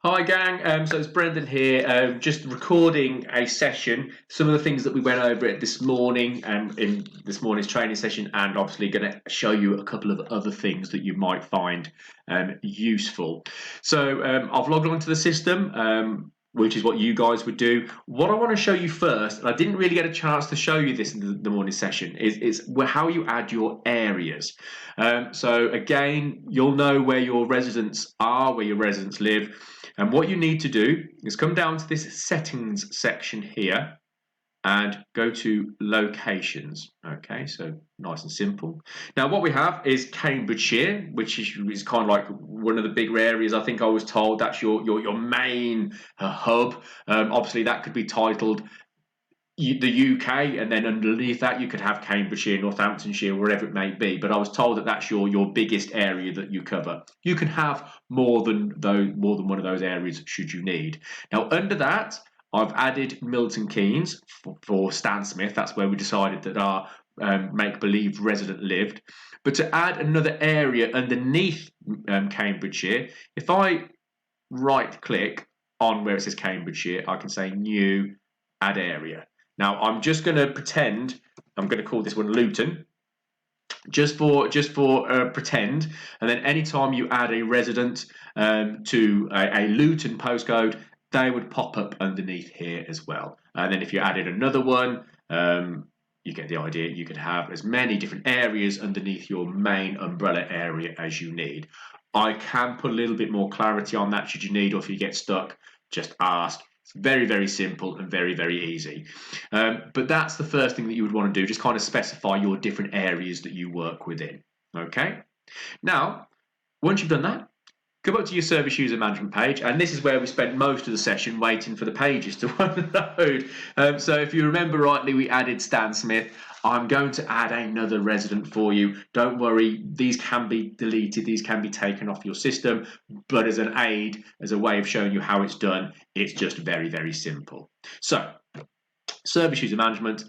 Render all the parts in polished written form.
Hi gang, so it's Brendan here, just recording a session, some of the things that we went over it this morning in this morning's training session, and obviously going to show you a couple of other things that you might find useful. So I've logged onto the system, which is what you guys would do. What I want to show you first, and I didn't really get a chance to show you this in the morning session, is how you add your areas. So again, you'll know where your residents are, where your residents live. And what you need to do is come down to this settings section here and go to locations. Okay, so nice and simple. Now what we have is Cambridgeshire, which is kind of like one of the bigger areas. I think I was told that's your main hub. Obviously that could be titled the UK, and then underneath that you could have Cambridgeshire, Northamptonshire, wherever it may be. But I was told that that's your biggest area that you cover. You can have more than one of those areas should you need. Now under that, I've added Milton Keynes for Stan Smith. That's where we decided that our make-believe resident lived. But to add another area underneath Cambridgeshire, if I right-click on where it says Cambridgeshire, I can say New, Add Area. Now I'm just going to pretend I'm going to call this one Luton, just for pretend, and then anytime you add a resident to a Luton postcode, they would pop up underneath here as well. And then if you added another one, you get the idea. You could have as many different areas underneath your main umbrella area as you need. I can put a little bit more clarity on that should you need, or if you get stuck, just ask. It's very, very simple and very, very easy. But that's the first thing that you would want to do, just kind of specify your different areas that you work within. Okay. Now, once you've done that, go up to your service user management page, and this is where we spent most of the session waiting for the pages to unload. So if you remember rightly, we added Stan Smith. I'm going to add another resident for you. Don't worry, these can be deleted, these can be taken off your system, but as an aid, as a way of showing you how it's done, it's just very, very simple. So, service user management,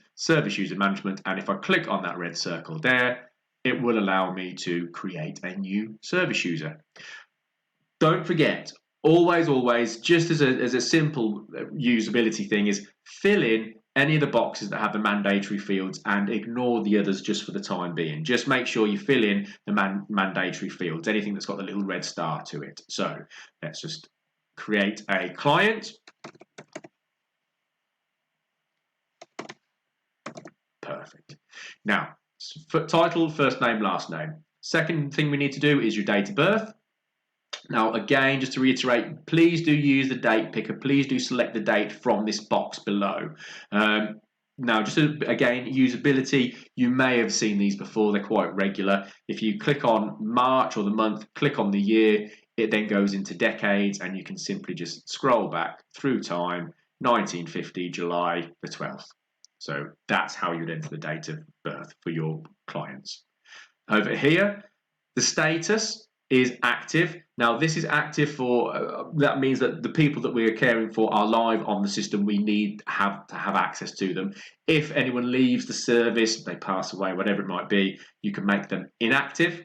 and if I click on that red circle there, it will allow me to create a new service user. Don't forget, always, just as a simple usability thing, is fill in any of the boxes that have the mandatory fields and ignore the others just for the time being. Just make sure you fill in the mandatory fields, anything that's got the little red star to it. So let's just create a client. Perfect. Now, title, first name, last name. Second thing we need to do is your date of birth. Now, again, just to reiterate, please do use the date picker. Please do select the date from this box below. Now, just again, usability, you may have seen these before. They're quite regular. If you click on March or the month, click on the year, it then goes into decades, and you can simply just scroll back through time, 1950, July the 12th. So that's how you'd enter the date of birth for your clients. Over here, the status is active. Now this is active for, that means that the people that we are caring for are live on the system. We need to have access to them. If anyone leaves the service, they pass away, whatever it might be, you can make them inactive.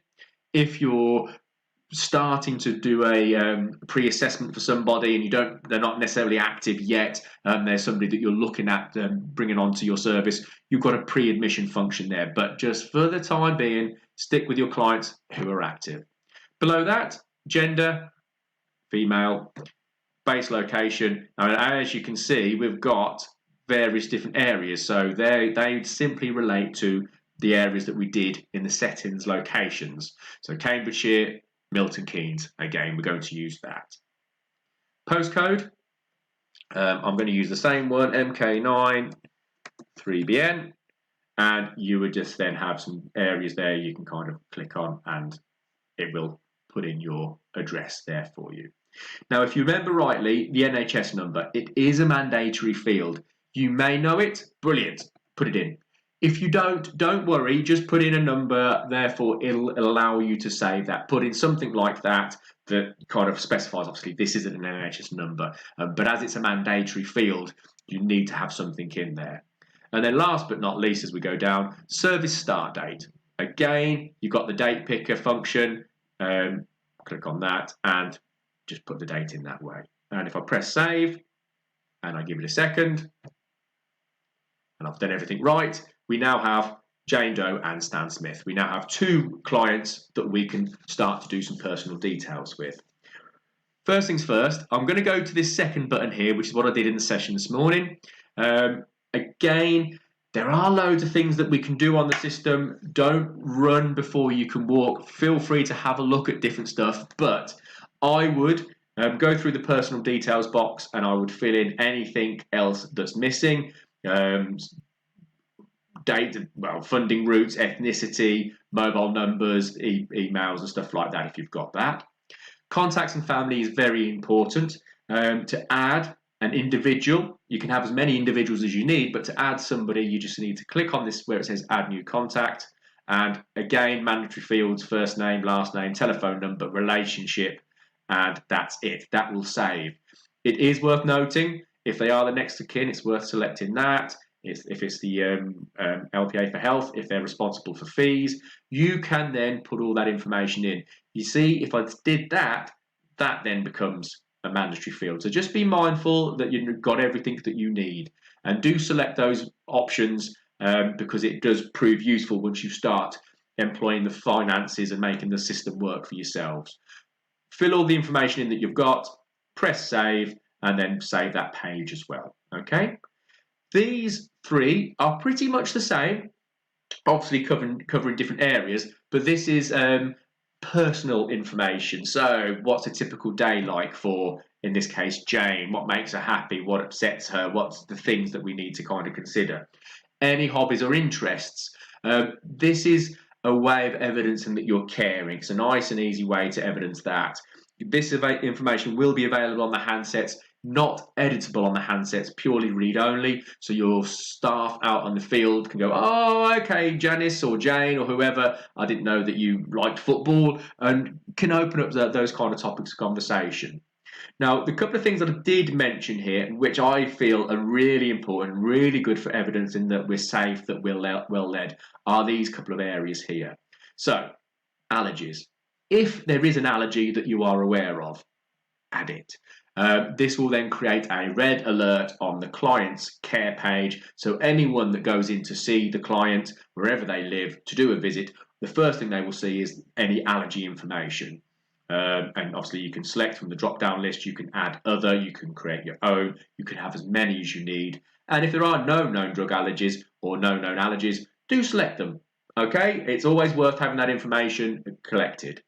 If you're starting to do a pre-assessment for somebody and they're not necessarily active yet, there's somebody that you're looking at bringing onto your service, you've got a pre-admission function there. But just for the time being, stick with your clients who are active. Below that, gender, female, base location. Now, as you can see, we've got various different areas. So they simply relate to the areas that we did in the settings locations. So Cambridgeshire, Milton Keynes, again, we're going to use that. Postcode, I'm going to use the same one, MK9 3BN, and you would just then have some areas there you can kind of click on and it will put in your address there for you. Now, if you remember rightly, the NHS number, it is a mandatory field. You may know it, brilliant, put it in. If you don't worry, just put in a number, therefore it'll allow you to save that. Put in something like that kind of specifies, obviously, this isn't an NHS number, but as it's a mandatory field, you need to have something in there. And then last but not least, as we go down, service start date. Again, you've got the date picker function, click on that and just put the date in that way. And if I press save and I give it a second, and I've done everything right, we now have Jane Doe and Stan Smith. We now have 2 clients that we can start to do some personal details with. First things first, I'm going to go to this second button here, which is what I did in the session this morning. Again, there are loads of things that we can do on the system. Don't run before you can walk. Feel free to have a look at different stuff, but I would go through the personal details box and I would fill in anything else that's missing. Date, well, funding routes, ethnicity, mobile numbers, emails and stuff like that if you've got that. Contacts and family is very important. To add an individual, you can have as many individuals as you need, but to add somebody, you just need to click on this where it says add new contact. And again, mandatory fields, first name, last name, telephone number, relationship, and that's it. That will save. It is worth noting, if they are the next of kin, it's worth selecting that. If it's the LPA for health, if they're responsible for fees, you can then put all that information in. You see, if I did that, that then becomes a mandatory field. So just be mindful that you've got everything that you need, and do select those options because it does prove useful once you start employing the finances and making the system work for yourselves. Fill all the information in that you've got, press save, and then save that page as well. Okay. These 3 are pretty much the same, obviously covering different areas, but this is personal information. So what's a typical day like for, in this case, Jane? What makes her happy? What upsets her? What's the things that we need to kind of consider? Any hobbies or interests? This is a way of evidencing that you're caring. It's a nice and easy way to evidence that. This information will be available on the handsets, not editable on the handsets, purely read-only, so your staff out on the field can go, oh, okay, Janice or Jane or whoever, I didn't know that you liked football, and can open up those kind of topics of conversation. Now, the couple of things that I did mention here, which I feel are really important, really good for evidencing that we're safe, that we're well led, are these couple of areas here. So, allergies. If there is an allergy that you are aware of, add it. This will then create a red alert on the client's care page. So anyone that goes in to see the client, wherever they live, to do a visit, the first thing they will see is any allergy information. And obviously you can select from the drop-down list, you can add other, you can create your own, you can have as many as you need. And if there are no known drug allergies or no known allergies, do select them. Okay, it's always worth having that information collected.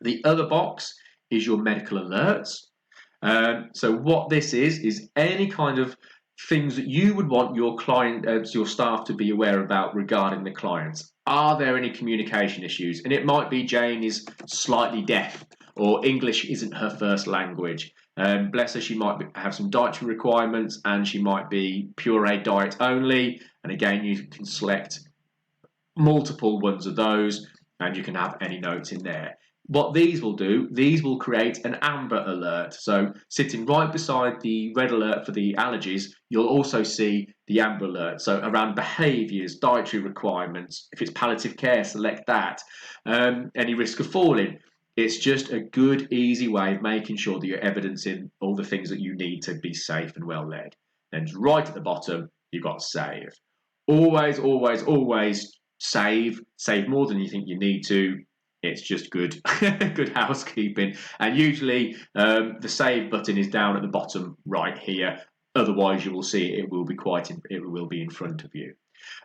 The other box is your medical alerts. So what this is any kind of things that you would want your client, your staff to be aware about regarding the clients. Are there any communication issues? And it might be Jane is slightly deaf or English isn't her first language. Bless her, she might have some dietary requirements and she might be pureed diet only. And again, you can select multiple ones of those and you can have any notes in there. What these will do, these will create an amber alert. So sitting right beside the red alert for the allergies, you'll also see the amber alert. So around behaviours, dietary requirements, if it's palliative care, select that. Any risk of falling. It's just a good, easy way of making sure that you're evidencing all the things that you need to be safe and well led. Then right at the bottom, you've got save. Always, always, always save. Save more than you think you need to. It's just good, good housekeeping. And usually the save button is down at the bottom right here. Otherwise, you will see it will be in front of you.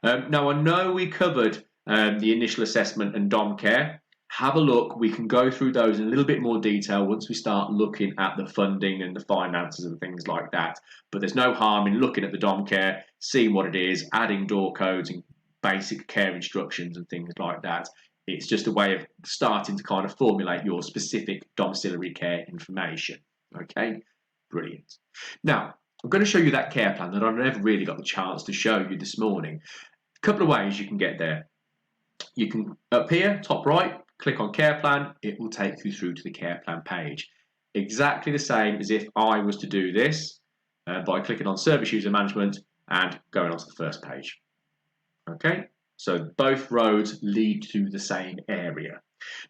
Now, I know we covered the initial assessment and dom care. Have a look. We can go through those in a little bit more detail once we start looking at the funding and the finances and things like that. But there's no harm in looking at the dom care, seeing what it is, adding door codes and basic care instructions and things like that. It's just a way of starting to kind of formulate your specific domiciliary care information. Okay, brilliant. Now, I'm going to show you that care plan that I never really got the chance to show you this morning. A couple of ways you can get there. You can, up here, top right, click on care plan. It will take you through to the care plan page. Exactly the same as if I was to do this by clicking on service user management and going on to the first page. Okay. So both roads lead to the same area.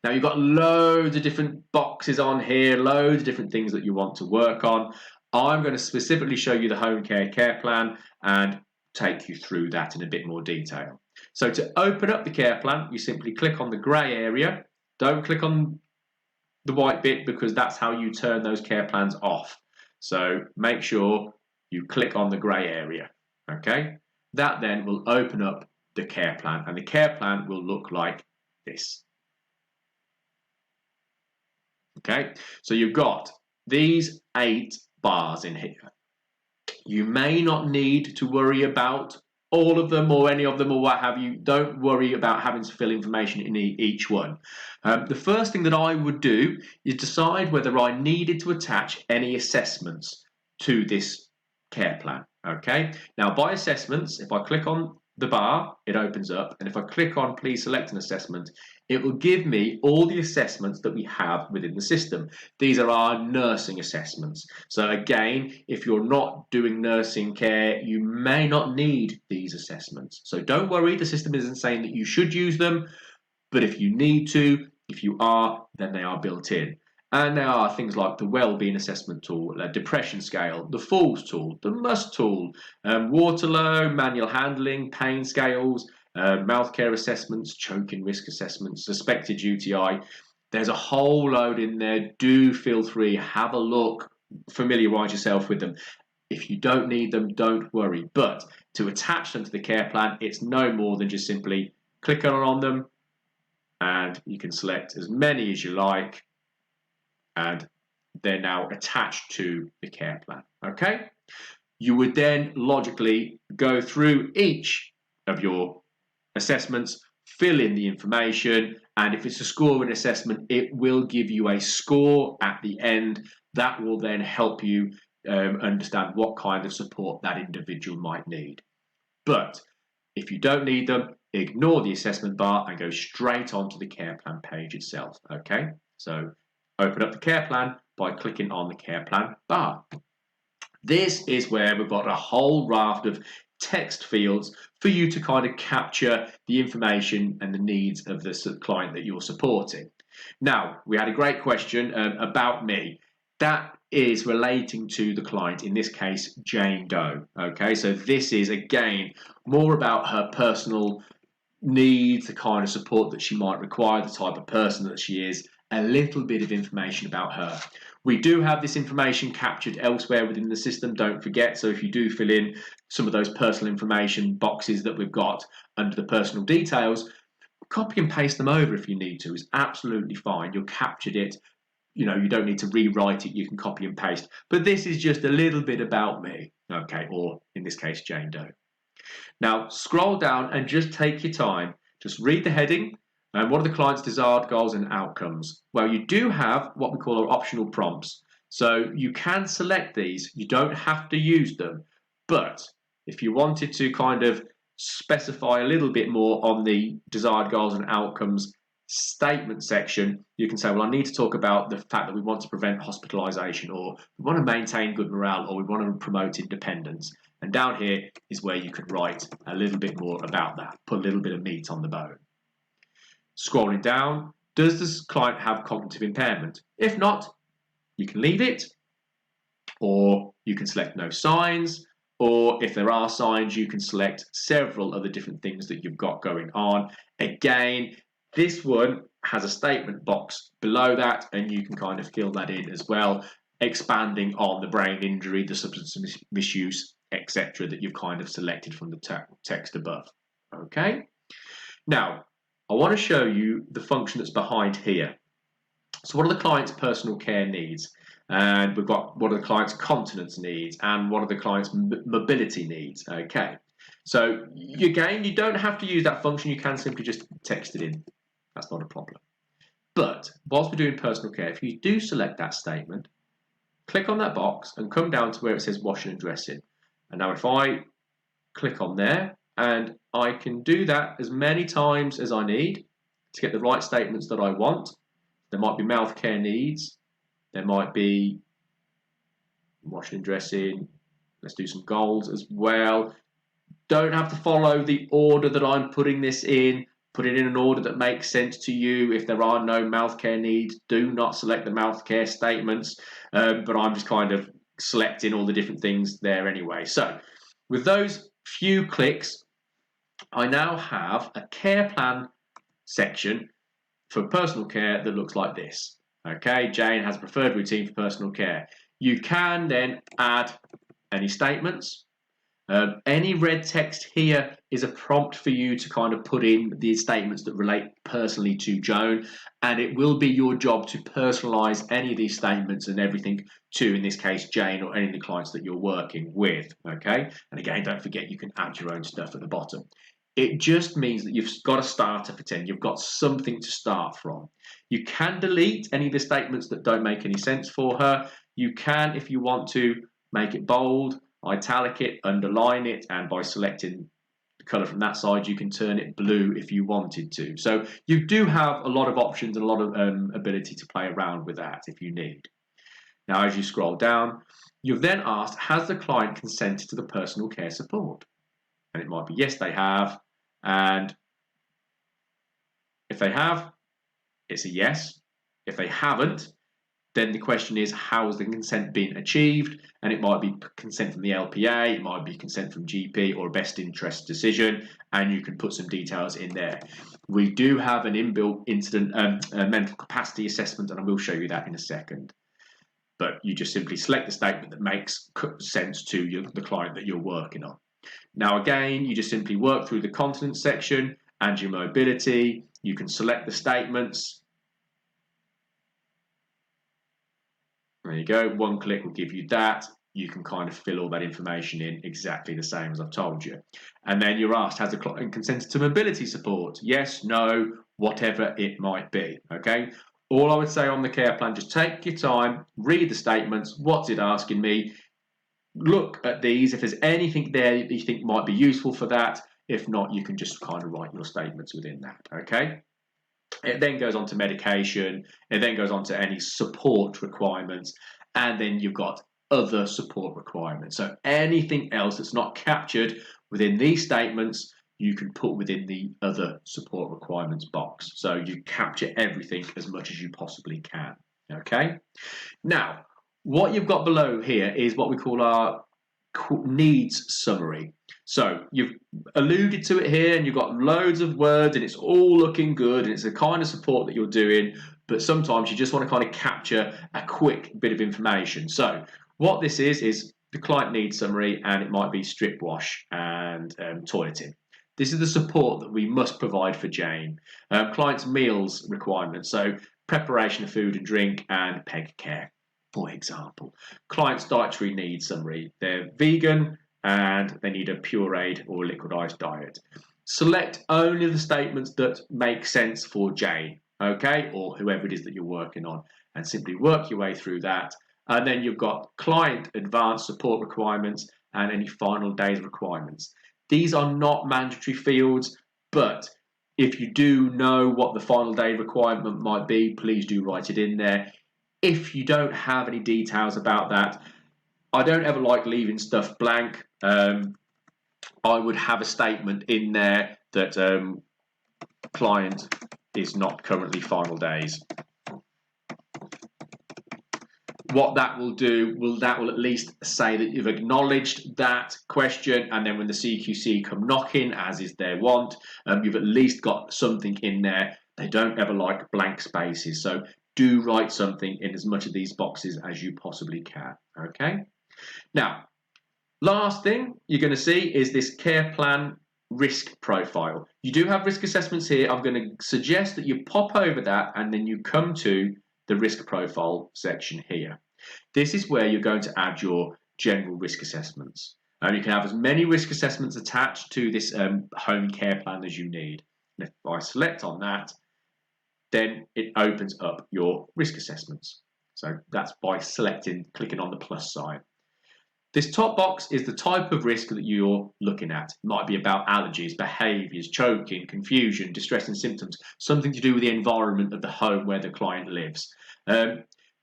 Now you've got loads of different boxes on here, loads of different things that you want to work on. I'm going to specifically show you the home care plan and take you through that in a bit more detail. So to open up the care plan, you simply click on the grey area. Don't click on the white bit because that's how you turn those care plans off. So make sure you click on the grey area. Okay, that then will open up the care plan, and the care plan will look like this. Okay, so you've got these 8 bars in here. You may not need to worry about all of them or any of them or what have you. Don't worry about having to fill information in each one. The first thing that I would do is decide whether I needed to attach any assessments to this care plan. Okay, now by assessments, if I click on the bar, it opens up, and if I click on please select an assessment, it will give me all the assessments that we have within the system. These are our nursing assessments. So again, if you're not doing nursing care, you may not need these assessments. So don't worry, the system isn't saying that you should use them, but if you need to, if you are, then they are built in. And there are things like the Wellbeing Assessment Tool, the Depression Scale, the Falls Tool, the Must Tool, Waterlow, Manual Handling, Pain Scales, Mouth Care Assessments, Choking Risk Assessments, Suspected UTI. There's a whole load in there. Do feel free, have a look, familiarise yourself with them. If you don't need them, don't worry. But to attach them to the care plan, it's no more than just simply click on them, and you can select as many as you like, and they're now attached to the care plan. Okay, you would then logically go through each of your assessments, fill in the information, and if it's a scoring assessment, it will give you a score at the end. That will then help you understand what kind of support that individual might need. But if you don't need them, ignore the assessment bar and go straight onto the care plan page itself. Okay, so open up the care plan by clicking on the care plan bar. This is where we've got a whole raft of text fields for you to kind of capture the information and the needs of the client that you're supporting. Now, we had a great question about me. That is relating to the client, in this case, Jane Doe. Okay, so this is again more about her personal needs, the kind of support that she might require, the type of person that she is, a little bit of information about her. We do have this information captured elsewhere within the system, don't forget. So if you do fill in some of those personal information boxes that we've got under the personal details, copy and paste them over if you need to. It's absolutely fine. You've captured it. You know, you don't need to rewrite it. You can copy and paste. But this is just a little bit about me, okay, or in this case, Jane Doe. Now, scroll down and just take your time. Just read the heading. And what are the client's desired goals and outcomes? Well, you do have what we call our optional prompts. So you can select these. You don't have to use them. But if you wanted to kind of specify a little bit more on the desired goals and outcomes statement section, you can say, well, I need to talk about the fact that we want to prevent hospitalisation, or we want to maintain good morale, or we want to promote independence. And down here is where you can write a little bit more about that, put a little bit of meat on the bone. Scrolling down, does this client have cognitive impairment? If not, you can leave it, or you can select no signs, or if there are signs, you can select several other different things that you've got going on. Again, this one has a statement box below that, and you can kind of fill that in as well, expanding on the brain injury, the substance misuse, etc., that you've kind of selected from the text above. Okay? Now, I want to show you the function that's behind here. So what are the client's personal care needs? And we've got what are the client's continence needs, and what are the client's mobility needs. Okay, so again, you don't have to use that function. You can simply just text it in. That's not a problem. But whilst we're doing personal care, if you do select that statement, click on that box and come down to where it says washing and dressing. And now if I click on there, and I can do that as many times as I need to get the right statements that I want. There might be mouth care needs. There might be washing and dressing. Let's do some goals as well. Don't have to follow the order that I'm putting this in, Put it in an order that makes sense to you. If there are no mouth care needs, do not select the mouth care statements. But I'm just kind of selecting all the different things there anyway. So with those few clicks, I now have a care plan section for personal care that looks like this. Okay, Jane has a preferred routine for personal care. You can then add any statements. Any red text here is a prompt for you to kind of put in the statements that relate personally to Joan, and it will be your job to personalize any of these statements and everything to, in this case, Jane or any of the clients that you're working with. Okay, and again, don't forget you can add your own stuff at the bottom. It just means that you've got a starter for 10. You've got something to start from. You can delete any of the statements that don't make any sense for her. You can, if you want to, make it bold, italic it, underline it, and by selecting the colour from that side, you can turn it blue if you wanted to. So you do have a lot of options and a lot of ability to play around with that if you need. Now, as you scroll down, you've then asked, has the client consented to the personal care support? And it might be yes, they have. And if they have, it's a yes. If they haven't, then the question is, how has the consent been achieved? And it might be consent from the LPA, it might be consent from GP or a best interest decision, and you can put some details in there. We do have an inbuilt incident mental capacity assessment, and I will show you that in a second. But you just simply select the statement that makes sense to the client that you're working on. Now again, you just simply work through the continence section and your mobility. You can select the statements. There you go, one click will give you that. You can kind of fill all that information in exactly the same as I've told you. And then you're asked, has the client consented to mobility support? Yes, no, whatever it might be, okay? All I would say on the care plan, just take your time, read the statements, what's it asking me? Look at these. If there's anything there that you think might be useful for that, if not, you can just kind of write your statements within that, okay? It then goes on to medication, it then goes on to any support requirements, and then you've got other support requirements. So anything else that's not captured within these statements, you can put within the other support requirements box. So you capture everything as much as you possibly can, okay? Now, what you've got below here is what we call our needs summary. So you've alluded to it here and you've got loads of words and it's all looking good and it's the kind of support that you're doing, but sometimes you just want to kind of capture a quick bit of information. So what this is the client needs summary, and it might be strip wash and toileting. This is the support that we must provide for Jane. Client's meals requirements, so preparation of food and drink and peg care, for example. Client's dietary needs summary, they're vegan and they need a pureed or liquidized diet. Select only the statements that make sense for Jane, okay, or whoever it is that you're working on, and simply work your way through that. And then you've got client advanced support requirements and any final days requirements. These are not mandatory fields, but if you do know what the final day requirement might be, please do write it in there. If you don't have any details about that, I don't ever like leaving stuff blank. I would have a statement in there that client is not currently final days. What that will do, that will at least say that you've acknowledged that question, and then when the CQC come knocking, as is their want, you've at least got something in there. They don't ever like blank spaces, so do write something in as much of these boxes as you possibly can, okay? Now, last thing you're going to see is this care plan risk profile. You do have risk assessments here. I'm going to suggest that you pop over that and then you come to the risk profile section here. This is where you're going to add your general risk assessments. You can have as many risk assessments attached to this home care plan as you need. And if I select on that, then it opens up your risk assessments. So that's by clicking on the plus sign. This top box is the type of risk that you're looking at. It might be about allergies, behaviours, choking, confusion, distressing symptoms, something to do with the environment of the home where the client lives.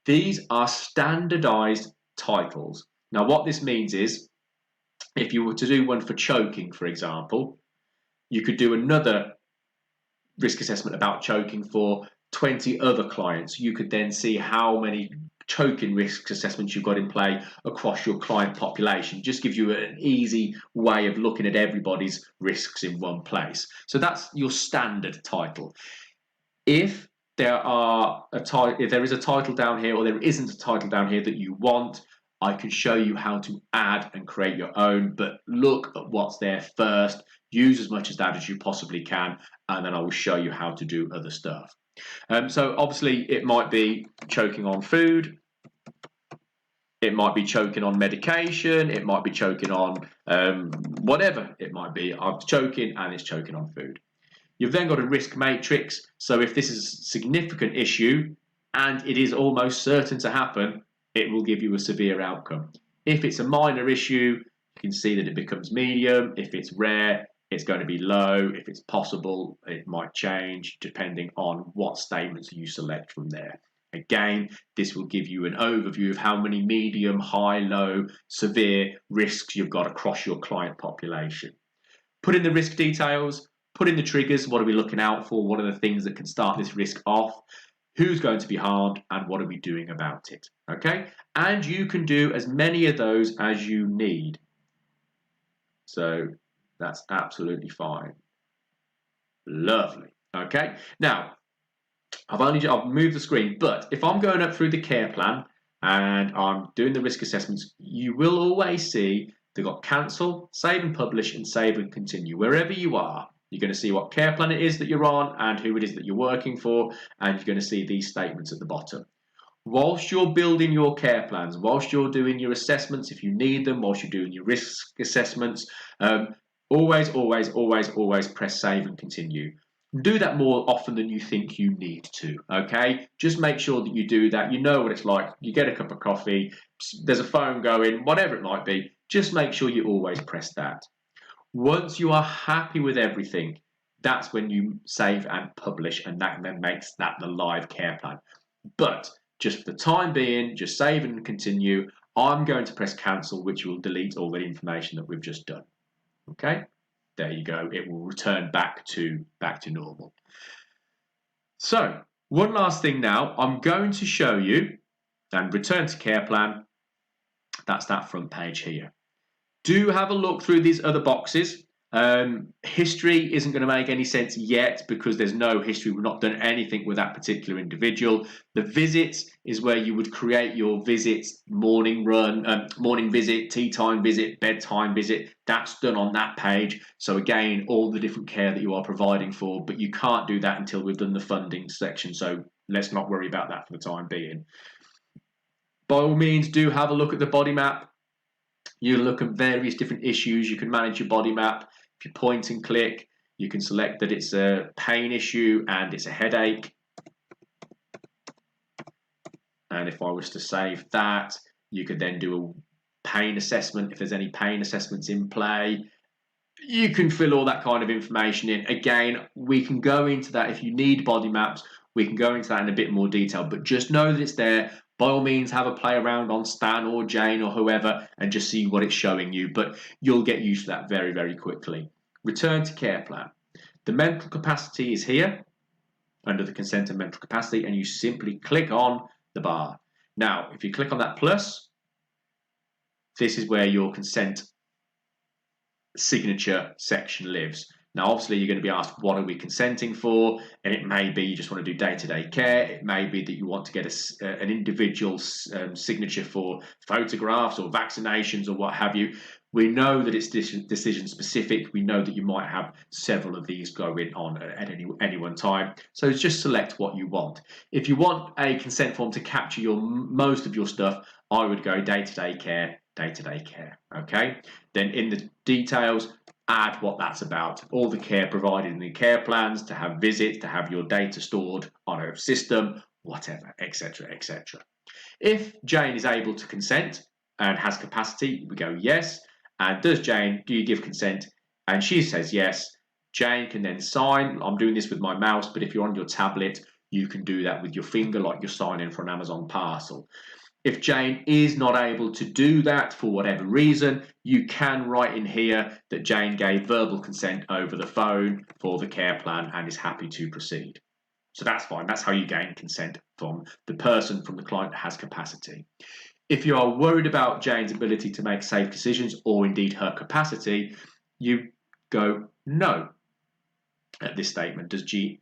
These are standardised titles. Now what this means is, if you were to do one for choking, for example, you could do another risk assessment about choking for 20 other clients, you could then see how many choking risk assessments you've got in play across your client population. Just gives you an easy way of looking at everybody's risks in one place. So that's your standard title. If there is a title down here, or there isn't a title down here that you want, I can show you how to add and create your own, but look at what's there first, use as much of that as you possibly can, and then I will show you how to do other stuff. So obviously it might be choking on food, it might be choking on medication, it might be choking on whatever it might be. I'm choking and it's choking on food. You've then got a risk matrix, so if this is a significant issue and it is almost certain to happen, it will give you a severe outcome. If it's a minor issue, you can see that it becomes medium. If it's rare, it's going to be low. If it's possible, it might change depending on what statements you select from there. Again, this will give you an overview of how many medium, high, low, severe risks you've got across your client population. Put in the risk details, put in the triggers, what are we looking out for, what are the things that can start this risk off, who's going to be harmed, and what are we doing about it, okay? And you can do as many of those as you need. So that's absolutely fine. Lovely, okay? Now, I've moved the screen, but if I'm going up through the care plan and I'm doing the risk assessments, you will always see they've got cancel, save and publish, and save and continue. Wherever you are, you're going to see what care plan it is that you're on and who it is that you're working for, and you're going to see these statements at the bottom. Whilst you're building your care plans, whilst you're doing your assessments if you need them, whilst you're doing your risk assessments, always press save and continue. Do that more often than you think you need to, okay? Just make sure that you do that. You know what it's like. You get a cup of coffee, there's a phone going, whatever it might be. Just make sure you always press that. Once you are happy with everything, that's when you save and publish, and that then makes that the live care plan. But just for the time being, just save and continue. I'm going to press cancel, which will delete all the information that we've just done. Okay? There you go. It will return back to normal. So, one last thing now. I'm going to show you, and return to care plan. That's that front page here. Do have a look through these other boxes. History isn't going to make any sense yet because there's no history. We've not done anything with that particular individual. The visits is where you would create your visits, morning visit, tea time visit, bedtime visit. That's done on that page. So again, all the different care that you are providing for, but you can't do that until we've done the funding section. So let's not worry about that for the time being. By all means, do have a look at the body map. You look at various different issues. You can manage your body map. If you point and click, you can select that it's a pain issue and it's a headache. And if I was to save that, you could then do a pain assessment if there's any pain assessments in play. You can fill all that kind of information in. Again, we can go into that if you need body maps. We can go into that in a bit more detail, but just know that it's there. By all means, have a play around on Stan or Jane or whoever and just see what it's showing you, but you'll get used to that very, very quickly. Return to care plan. The mental capacity is here under the consent and mental capacity, and you simply click on the bar. Now, if you click on that plus, this is where your consent signature section lives. Now, obviously, you're going to be asked, what are we consenting for? And it may be you just want to do day-to-day care. It may be that you want to get an individual signature for photographs or vaccinations or what have you. We know that it's decision specific. We know that you might have several of these going on at any one time. So just select what you want. If you want a consent form to capture most of your stuff, I would go day-to-day care, okay? Then in the details, add what that's about. All the care provided in the care plans, to have visits, to have your data stored on a system, whatever, etc., etc. If Jane is able to consent and has capacity, we go yes. And do you give consent? And she says yes. Jane can then sign. I'm doing this with my mouse, but if you're on your tablet, you can do that with your finger like you're signing for an Amazon parcel. If Jane is not able to do that for whatever reason, you can write in here that Jane gave verbal consent over the phone for the care plan and is happy to proceed. So that's fine. That's how you gain consent from the person, from the client that has capacity. If you are worried about Jane's ability to make safe decisions or indeed her capacity, you go no at this statement. Does Jane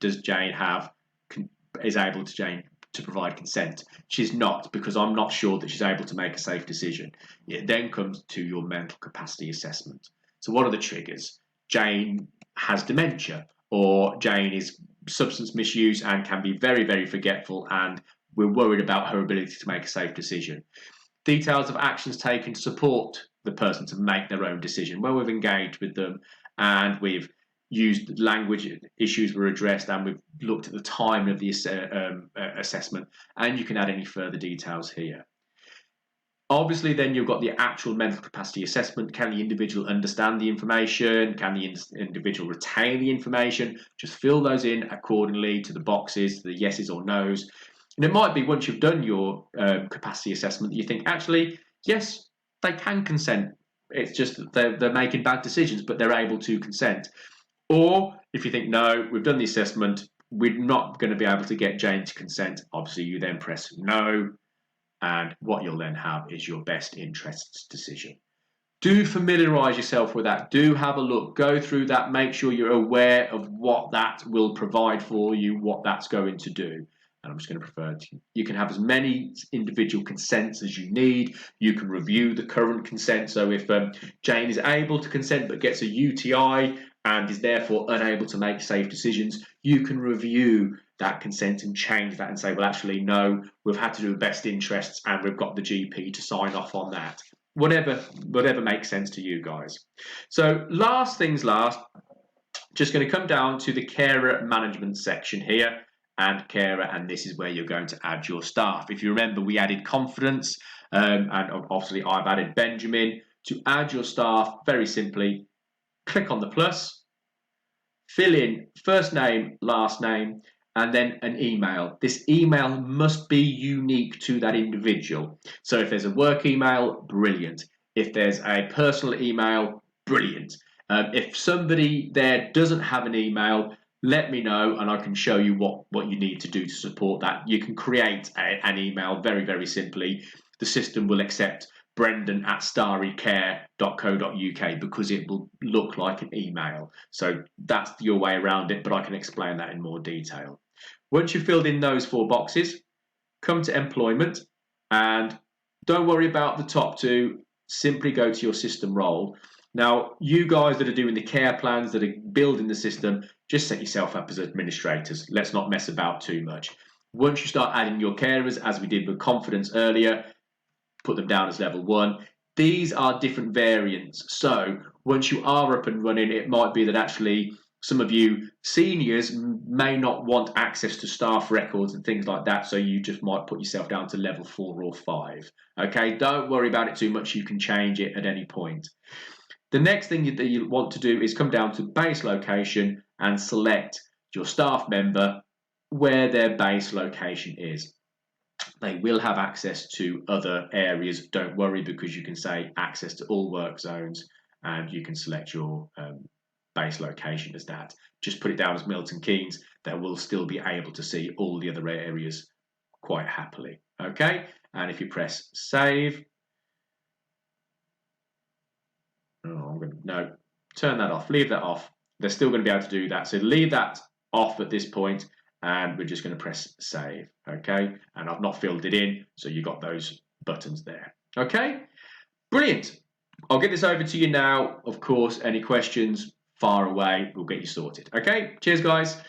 is able to Jane to provide consent? She's not, because I'm not sure that she's able to make a safe decision. It then comes to your mental capacity assessment. So what are the triggers? Jane has dementia, or Jane is substance misuse and can be very, very forgetful, and we're worried about her ability to make a safe decision. Details of actions taken to support the person to make their own decision. Well, we've engaged with them and we've used language issues were addressed, and we've looked at the time of the assessment, and you can add any further details here. Obviously, then you've got the actual mental capacity assessment. Can the individual understand the information? Can the individual retain the information? Just fill those in accordingly to the boxes, the yeses or nos. And it might be once you've done your capacity assessment that you think, actually, yes, they can consent. It's just that they're making bad decisions, but they're able to consent. Or if you think, no, we've done the assessment, we're not going to be able to get Jane to consent, obviously you then press no, and what you'll then have is your best interests decision. Do familiarise yourself with that. Do have a look, go through that, make sure you're aware of what that will provide for you, what that's going to do. And I'm just going to prefer you can have as many individual consents as you need. You can review the current consent. So if Jane is able to consent but gets a UTI and is therefore unable to make safe decisions, you can review that consent and change that and say, well, actually, no, we've had to do the best interests and we've got the GP to sign off on that. Whatever makes sense to you guys. So last things last, just going to come down to the carer management section here, and carer, and this is where you're going to add your staff. If you remember, we added confidence, and obviously I've added Benjamin. To add your staff, very simply, click on the plus, fill in first name, last name, and then an email. This email must be unique to that individual. So if there's a work email, brilliant. If there's a personal email, brilliant. If somebody there doesn't have an email, let me know and I can show you what you need to do to support that. You can create an email very, very simply. The system will accept brendan@starrycare.co.uk because it will look like an email. So that's your way around it, but I can explain that in more detail. Once you've filled in those 4 boxes, come to employment and don't worry about the top 2, simply go to your system role. Now, you guys that are doing the care plans, that are building the system, just set yourself up as administrators. Let's not mess about too much. Once you start adding your carers, as we did with confidence earlier, put them down as level 1. These are different variants. So once you are up and running, it might be that actually some of you seniors may not want access to staff records and things like that, so you just might put yourself down to level 4 or 5. Okay, don't worry about it too much. You can change it at any point. The next thing that you want to do is come down to base location and select your staff member where their base location is. They will have access to other areas, don't worry, because you can say access to all work zones and you can select your base location as that. Just put it down as Milton Keynes. They will still be able to see all the other areas quite happily. Okay, and if you press save, no, turn that off, leave that off. They're still going to be able to do that. So leave that off at this point, and we're just going to press save. Okay, and I've not filled it in, so you've got those buttons there. Okay, brilliant. I'll get this over to you now. Of course, any questions, fire away. We'll get you sorted. Okay, cheers, guys.